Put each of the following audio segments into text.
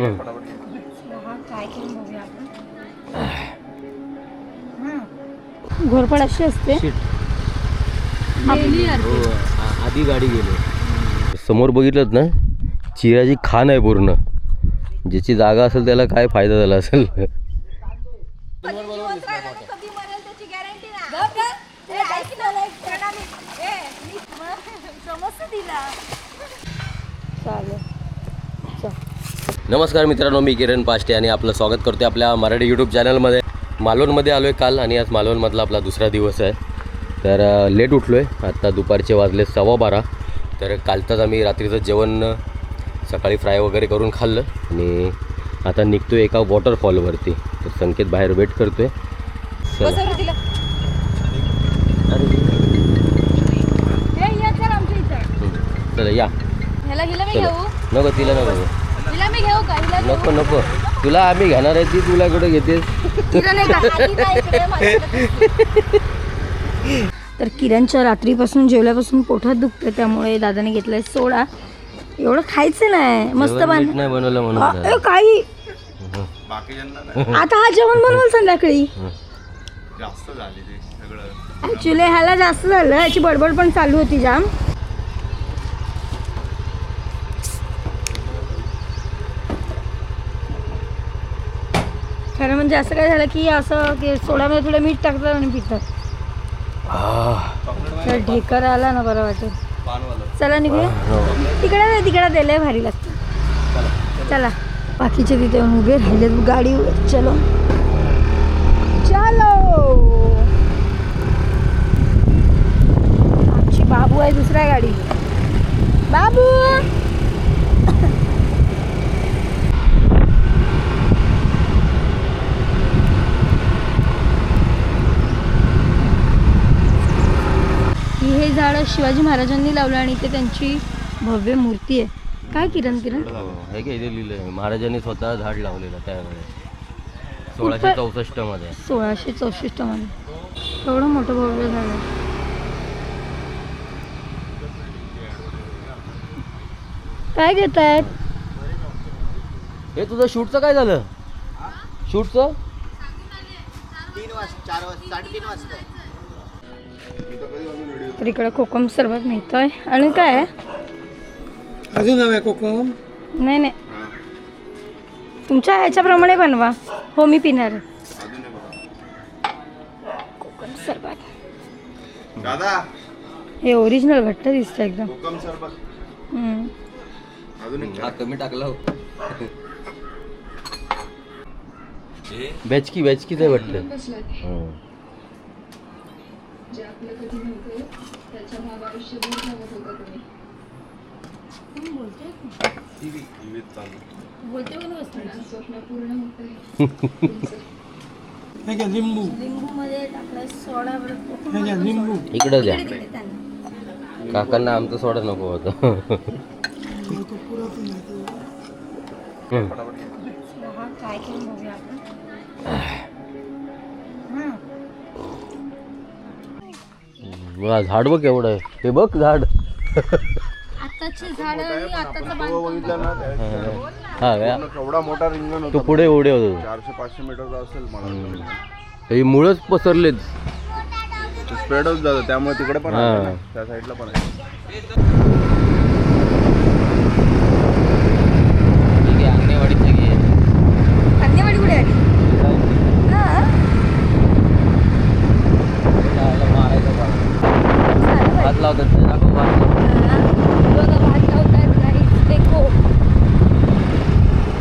काय करून बघूया आपण. घोरपड अशी असते. आधी गाडी गेली समोर बघितलं ना, चिराची खान आहे पूर्ण. ज्याची जागा असेल त्याला काय फायदा झाला असेल. नमस्कार मित्रांनो, मी किरण पाष्टे आणि आपलं स्वागत करतो आपल्या मराठी यूट्यूब चॅनलमध्ये. मालवणमध्ये आलो आहे काल आणि आज मालवणमधला आपला दुसरा दिवस आहे. तर लेट उठलो आहे. आत्ता दुपारचे वाजले 12:15. तर कालचंच आम्ही रात्रीचं जेवण सकाळी फ्राय वगैरे करून खाल्लं आणि आता निघतो आहे एका वॉटरफॉलवरती. तर संकेत बाहेर वेट करतो आहे. चला या. नको तिला नको नको तुला आम्ही घेणार आहे. ती तुला कुठे घेतेस. तर किरणच्या रात्रीपासून जेवल्यापासून पोटात दुखतं, त्यामुळे दादाने घेतलाय सोडा. एवढं खायचं नाही, मस्त नाही बनवलं म्हणून काही. आता हा जेवण बनवलं संध्याकाळी. ऍक्च्युली ह्याला जास्त झालं, याची बडबड पण चालू होती जाम. खरं म्हणजे असं काय झालं की असं की सोडामध्ये थोडं मीठ टाकतात आणि पितात. तर ढेकर आला ना, बरं वाटेल. चला निघूया. तिकडे दिलंय, भारी लागतं. चला. बाकीचे तिथे येऊन उभे राहिले गाडीवर. चलो चलो. आमची बाबू आहे दुसऱ्या गाडी. बाबू हे झाड शिवाजी महाराजांनी लावलं आणि ते त्यांची भव्य मूर्ती आहे. काय किरण हे काय इथे लिहिलं, महाराजांनी स्वतः झाड लावलेलं त्यावेळेस 1664 मध्ये. 1664 मध्ये एवढं मोठं भव्य झाड आहे. काय घेत आहेत? हे तुझं शूटचं काय झालं? शूटचं 3:30 वाजता. तर इकडे कोकम सरबत मिळतोय. आणि काय अजून हवं कोकम? नाही तुमच्या ह्याच्याप्रमाणे बनवा. हो, मी पिणार कोकम सरबत. दादा हे ओरिजिनल घट्ट दिसतं एकदम. कोकम सरबत कमी टाकला. बेचकीच आहे वाटतं. लिंबू मध्ये टाकलाय सोडा. लिंबू इकडं द्या. काकांना आमचा सोडा नको होता. काय करून बघूया आपण. झाड बघ एवढं आहे. हे बघ झाड. आताची झाड आताचं बघितलं ना, हा एवढा मोठा रिंगण तो पुढे एवढे होतो. 400-500 मीटरचा असेल मला. हे मुळच पसरलेत. स्प्रेड होत जातं, त्यामुळे तिकडे पण आहे ना, त्या साईडला पण आहे. अंगणवाडी कुठे आली? हात लावतात.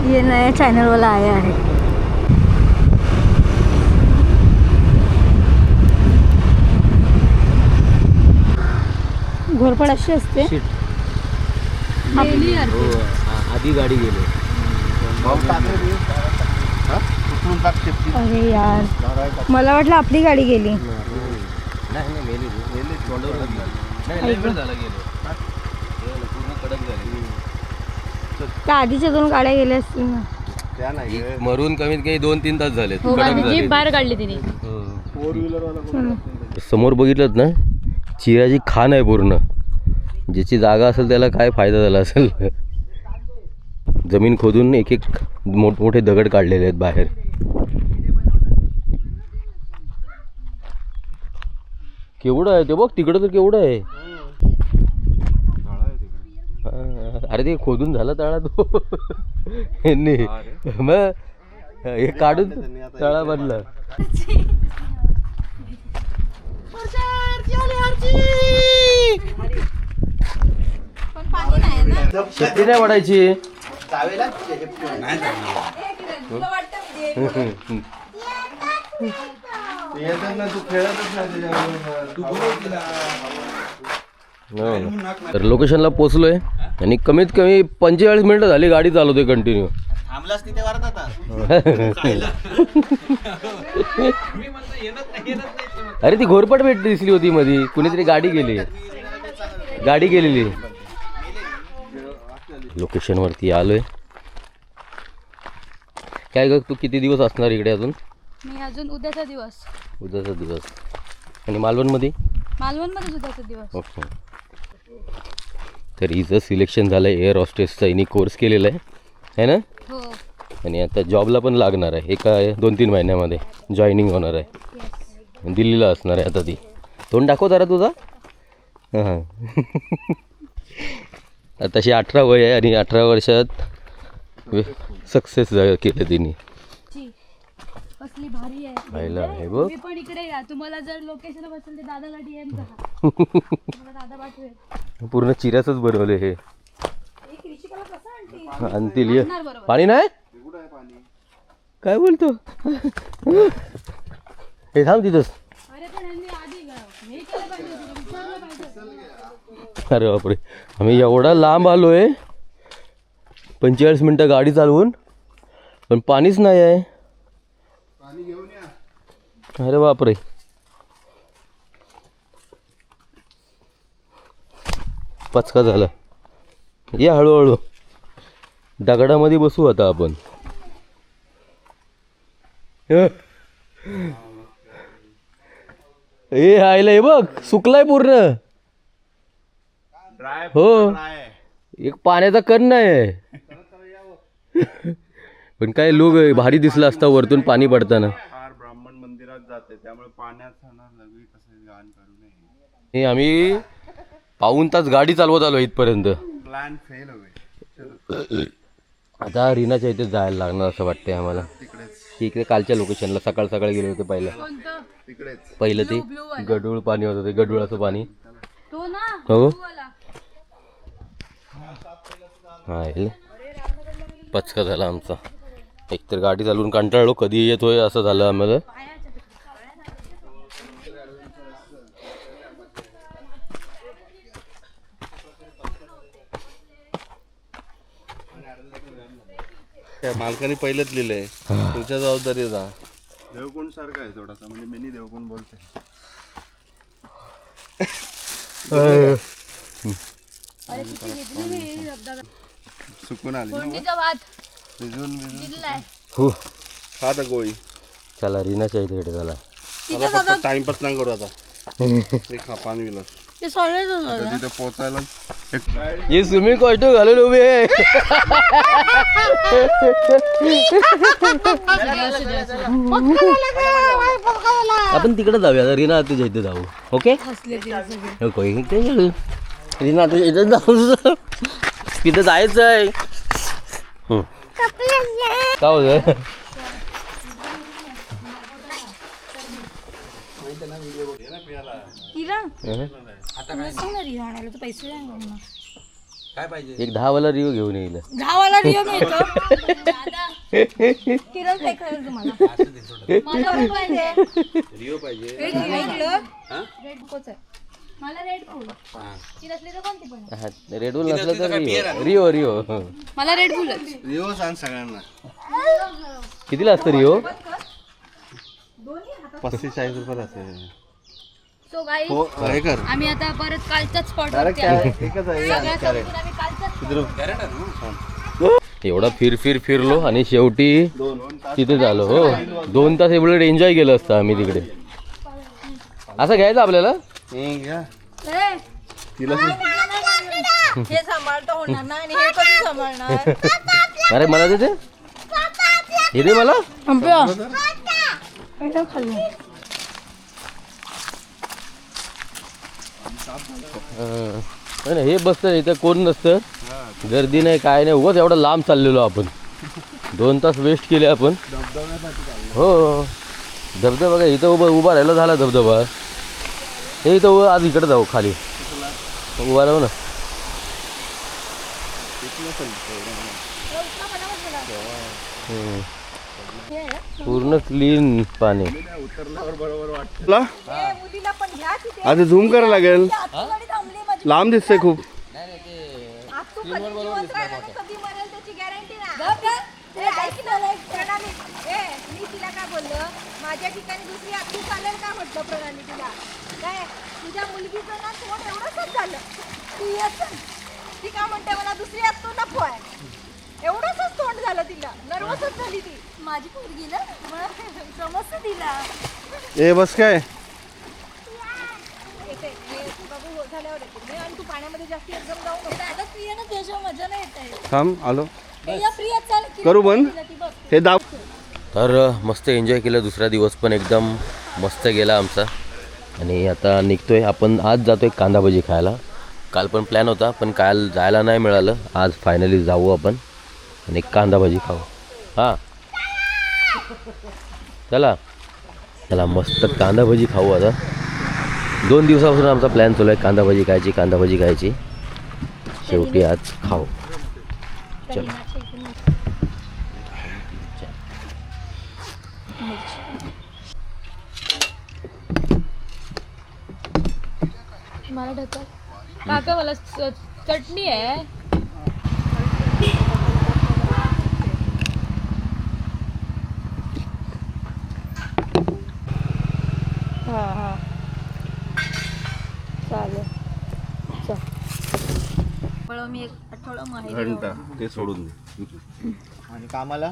ये नया चैनल वाला आया है. घोरपड अशी असते. आधी गाडी गेली. अरे यार, मला वाटलं आपली गाडी गेली. त्या आधीच्या 2 गाड्या गेल्या असतील ना. मरून कमीत कमी 2-3 तास झाले. बाहेर काढली तिने. समोर बघितलं ना, चिराची खान आहे पूर्ण. ज्याची जागा असेल त्याला काय फायदा झाला असेल. जमीन खोदून एक एक मोठमोठे दगड काढलेले आहेत बाहेर. केवढं आहे ते बघ तिकडं, तर केवढं आहे. अरे ते खोदून झाला तळा तो यांनी, मग हे काढून तळा बांधला. शेपटी नाही वाढायची. तर लोकेशनला पोचलोय आणि कमीत कमी 45 मिनिटं झाली गाडी चालवतोय कंटिन्यू. अरे ती घोरपट भेट दिसली होती मध्ये, कुणीतरी गाडी गेलेली. लोकेशनवरती आलोय. काय ग, तू किती दिवस असणार इकडे अजून? मी अजून उद्याचा दिवस. आणि मालवणमध्ये उद्याचा दिवस. ओके. तर हिचं सिलेक्शन झालं आहे एअर हॉस्टेसचा. हिने कोर्स केलेला आहे ना? हो. आणि आता जॉबला पण लागणार आहे. एका 2-3 महिन्यामध्ये जॉईनिंग होणार आहे. दिल्लीला असणार आहे आता ती. तोंड दाखव जरा तुझा. हां तशी 18 वय आहे आणि 18 वर्षात सक्सेस केलं तिने. कसली भारी आहे. पाहिलं हे बघ. मी पण इकडे या. तुम्हाला जर लोकेशन असेल तर दादाला DM करा. दादा पाठवेल. पूर्ण चिऱ्याचंच बनवले हे. एक ऋषिकाला कसं आणतील ये. पाणी नाही काय बोलतो. हे थांब तिथंच. अरे पण यांनी आधी हे केलं पाहिजे, विचारलं पाहिजे. अरे बापरे, आम्ही एवढा लांब आलोय, 45 मिनटं गाडी चालवून, पण पाणीच नाही आहे. अरे बापरे. पचका झाला. या हळूहळू दगडामध्ये बसू आता आपण. हे आयला हे बघ, सुकलाय पूर्ण. हो, एक पाण्याचा कण नाही. पण काय लोक भारी दिसला असता वरतून पाणी पडताना. ब्राह्मण मंदिरात जाते त्यामुळे पाण्याचा लगवी कसं गाण करू नये. हे आम्ही पाऊण तास गाडी चालवत आलो इथपर्यंत. प्लॅन फेल होईल. आता रीनाच्या इथे जायला लागणार असं वाटतंय आम्हाला. इकडे कालच्या लोकेशनला सकाळ गेले होते. पहिलं ते गडूळ पाणी होतं, ते गडुळाचं पाणी. हो हा, पचका झाला आमचा. एकतर गाडी चालवून कंटाळलो, कधी येतोय असं झालं आम्हाला. मालकाने पहिलेच लिहिलंय तुमच्या जबाबदारीचा. देवकुंड सारखा आहे थोडासा, म्हणजे मिनी देवकुंड बोलते. सुकून आली आता गोळी. चला रीनाच्या इथे झाला. टाइमपास नाही करू आता. पाणी विला तिथे पोहोचायला हे स्विमिंग कॉस्ट्यूम घालून उभे आहे. आपण तिकडे जाऊया. रीना तुझ्या इथे जाऊ. ओके रीना तुझ्या इथे जाऊ. तिथे जायचं आहे. काय होत काय पाहिजे? एक 10 वाला रिओ घेऊन येईल. 10 वाला रिओ मिळतो. किरण काय खरं तुम्हाला? मला पाहिजे रिओ पाहिजे. रेड कोच आहे मला. रेड फुल ती नसली तर कोणती पण. रेड बुल नसलं तर रिओ. रिओ मला रेड फुल. रिओ सांग सगळ्यांना. कितीला असतं रिओ? 35-40 रुपये असेल. सो गाईज आम्ही आता परत कालच्याच स्पॉटवरती एवढा फिरलो आणि शेवटी तिथे झालो. हो 2 तास एवढं एन्जॉय केलं असतं आम्ही तिकडे. असं घ्यायचं आपल्याला. तिला हे सांभाळता होणार नाही आणि हे कधी सांभाळणार. अरे मला दे ते. हे दे मला. हे बसतं इथं कोण नसतं, गर्दी नाही काय नाही, उगाच एवढं लांब चाललेलो आपण. 2 तास वेस्ट केले आपण. हो धबधबा काय इथं उभा राहिला झाला धबधबा. हे इथं आज इकडे जाऊ खाली उभा राहू ना. पूर्ण क्लीन पाणी. आता झूम करायला लागेल, लांब दिसतंय खूप. मी तिला काय बोललं, माझ्या ठिकाणी दुसरी आत्तू चालेल का म्हटलं प्रणाली तिला. काय तुझ्या मुलगीचं ना तोंड एवढंच झालं, ती का म्हणते मला दुसरी आत्तू नको आहे. एवढंच तोंड झालं तिला, नर्वसच झाली ती. माझी पोरगी ना समजतं तिला. ए बस काय झाल्यावर येते आणि तू पाण्यामध्ये जास्त एकदम जाऊ नको. आता प्रिया ना त्याशिवाय मजा नाही येत आहे. थांब आलो, प्रिया चाल करू बंद हे दाब. तर मस्त एन्जॉय केलं. दुसरा दिवस पण एकदम मस्त गेला आमचा. आणि आता निघतोय आपण. आज जातोय कांदा भजी खायला. काल पण प्लॅन होता पण काल जायला नाही मिळालं. आज फायनली जाऊ आपण आणि कांदा भजी खाऊ. हां चला चला मस्त कांदा भजी खाऊ. आता 2 दिवसापासून आमचा प्लॅन चालू आहे कांदा भजी खायची, कांदा भजी खायची. शेवटी आज खाऊ. चल मला ढकल काका, मला चटणी आहे. हा हा चालेल. मी एक आठवडा माहिती घंटा ते सोडून दे. आणि कामाला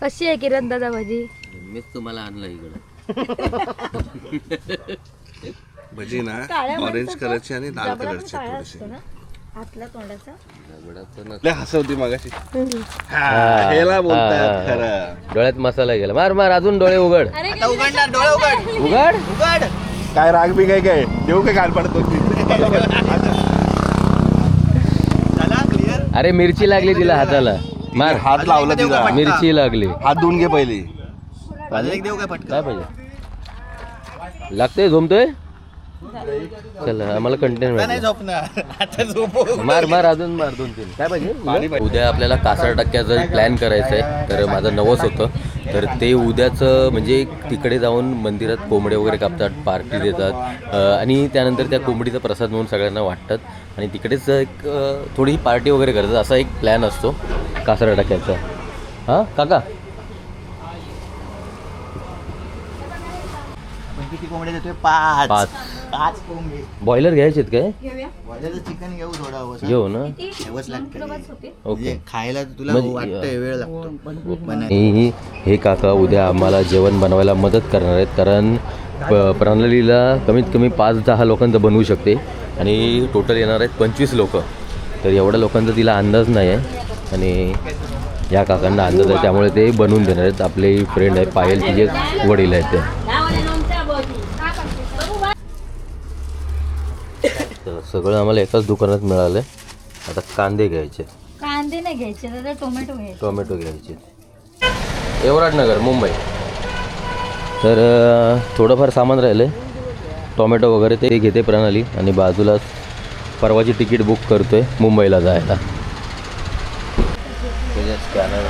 कशी आहे किरण दादा भाजी? मीच तुम्हाला आणलं इकडं. भजी ना ऑरेंज कलरची आणि लाल कलरची थोडीशी. आतला तोंडाचा लय हसवती मगाशी. ह्याला बोलतात खरं. डोळ्यात मसाला गेला. मार मार अजून डोळे उघड. उघडणार डोळे उघड उघड उघड. काय राग बी काय काय देऊ काय काल पडतो. चला क्लिअर. अरे मिरची लागली तिला हाताला. मार. हात लावला तिला. मिरची लागली. हात धुवून घे पहिली. अजून एक देऊ काय फटका? काय पाहिजे? लागतंय झोमतोय. चल आम्हाला कंटेन नाही झोपणार आता झोपू. मार मार अजून मार 2-3. काय पाहिजे? उद्या आपल्याला कासार टक्क्याचं प्लॅन करायचं आहे. तर माझं नवस होतं. तर ते उद्याचं म्हणजे तिकडे जाऊन मंदिरात कोंबडे वगैरे कापतात, पार्टी देतात आणि त्यानंतर त्या कोंबडीचा प्रसाद म्हणून सगळ्यांना वाटतात आणि तिकडेच एक थोडी पार्टी वगैरे करतात. असा एक प्लॅन असतो कासार टक्क्याचा. हां काका किती कोंबडे देतोय? 5 कोंबडे. बॉयलर घ्यायचेत काय? बॉयलरचं चिकन घेऊ थोडा. घेऊ ना. ठेवच लागतं. ओके. खायला तुला वाटतंय वेळ लागतो. हे काका उद्या आम्हाला जेवण बनवायला मदत करणार आहेत. कारण प्रणालीला कमीत कमी 5-10 लोकांचं बनवू शकते आणि टोटल येणार आहेत 25 लोक. तर एवढ्या लोकांचा तिला अंदाज नाही आहे आणि या काकांना अंदाज आहे त्यामुळे ते बनवून देणार आहेत. आपले फ्रेंड आहे पायल, तिचे वडील आहेत ते. तर सगळं आम्हाला एकाच दुकानात मिळालं आहे. आता कांदे घ्यायचे. कांदे नाही घ्यायचे दादा, टोमॅटो घ्यायचे. टोमॅटो घ्यायचे. यवराजनगर मुंबई. तर थोडंफार सामान राहिलं आहे. टोमॅटो वगैरे ते घेते प्रणाली आणि बाजूला परवाची तिकीट बुक करतो आहे मुंबईला जायला. स्कॅनर